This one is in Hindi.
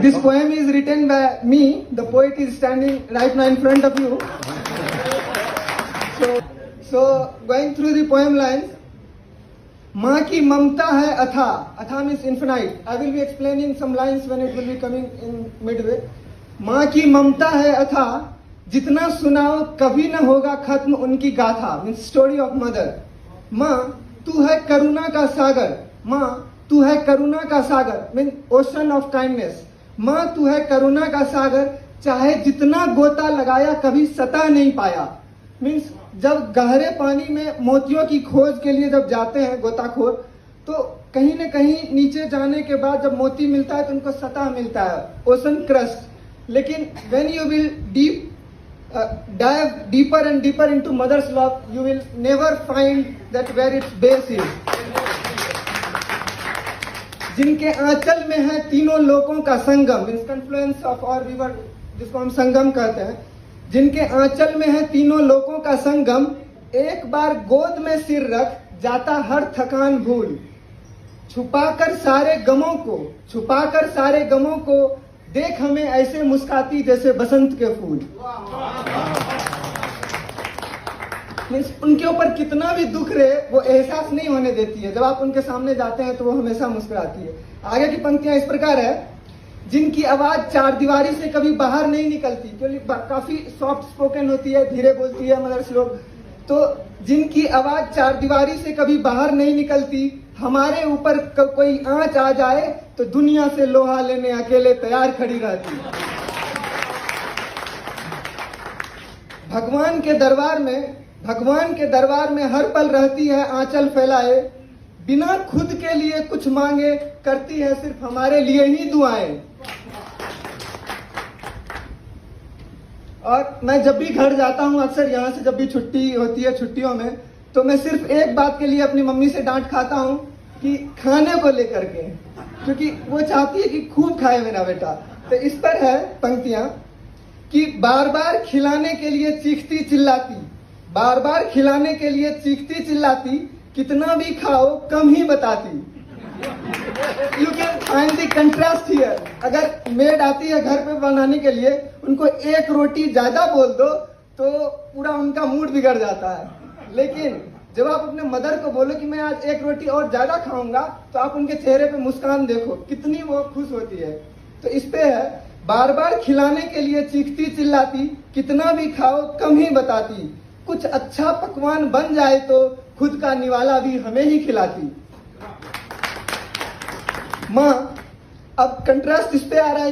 This poem is written by me. The poet is standing right now in front of you. So going through the poem lines. माँ की ममता है अथा. अथा means infinite. I will be explaining some lines when it will be coming in midway. माँ की ममता है अथा, जितना सुनाओ कभी न होगा खत्म उनकी गाथा. Means story of mother. माँ तू है करुणा का सागर. माँ तू है करुणा का सागर. Mean ocean of kindness. माँ तू है करुणा का सागर, चाहे जितना गोता लगाया कभी सता नहीं पाया. मीन्स जब गहरे पानी में मोतियों की खोज के लिए जब जाते हैं गोताखोर, तो कहीं न कहीं नीचे जाने के बाद जब मोती मिलता है तो उनको सतह मिलता है, ओशन क्रस्ट. लेकिन when you will dive deeper and deeper into mother's love, you will never find that where its base is. जिनके आंचल में है तीनों लोकों का संगम, मीन्स कन्फ्लुएंस ऑफ और रिवर, जिसको हम संगम कहते हैं. जिनके आंचल में है तीनों लोकों का संगम, एक बार गोद में सिर रख जाता हर थकान भूल. छुपाकर सारे गमों को देख हमें ऐसे मुस्काती जैसे बसंत के फूल. उनके ऊपर कितना भी दुख रहे वो एहसास नहीं होने देती है. जब आप उनके सामने जाते हैं तो वो हमेशा मुस्कुराती है. आगे की पंक्तियां इस प्रकार है. जिनकी आवाज चार दीवारी से कभी बाहर नहीं निकलती, क्योंकि काफी सॉफ्ट स्पोकन होती है, धीरे बोलती है मदर्स लोग. तो जिनकी आवाज चार दीवारी से कभी बाहर नहीं निकलती, हमारे ऊपर कोई आंच आ जाए तो दुनिया से लोहा लेने अकेले तैयार खड़ी रहती. भगवान के दरबार में हर पल रहती है आंचल फैलाए. बिना खुद के लिए कुछ मांगे करती है सिर्फ हमारे लिए ही दुआएं. और मैं जब भी घर जाता हूं, अक्सर यहाँ से जब भी छुट्टी होती है, छुट्टियों में, तो मैं सिर्फ एक बात के लिए अपनी मम्मी से डांट खाता हूं कि खाने को लेकर के, क्योंकि वो चाहती है कि खूब खाए मेरा बेटा. तो इस पर है पंक्तियां कि बार बार खिलाने के लिए चीखती चिल्लाती, कितना भी खाओ कम ही बताती. You can find the contrast here. अगर मेड आती है घर पे बनाने के लिए, उनको एक रोटी ज्यादा बोल दो तो पूरा उनका मूड बिगड़ जाता है. लेकिन जब आप अपने मदर को बोलो कि मैं आज एक रोटी और ज्यादा खाऊंगा, तो आप उनके चेहरे पे मुस्कान देखो, कितनी वो खुश होती है. तो इस पे है बार बार खिलाने के लिए चीखती चिल्लाती, कितना भी खाओ कम ही बताती. कुछ अच्छा पकवान बन जाए तो खुद का निवाला भी हमें ही खिलाती. माँ, अब कंट्रास्ट इस पे आ रहा है.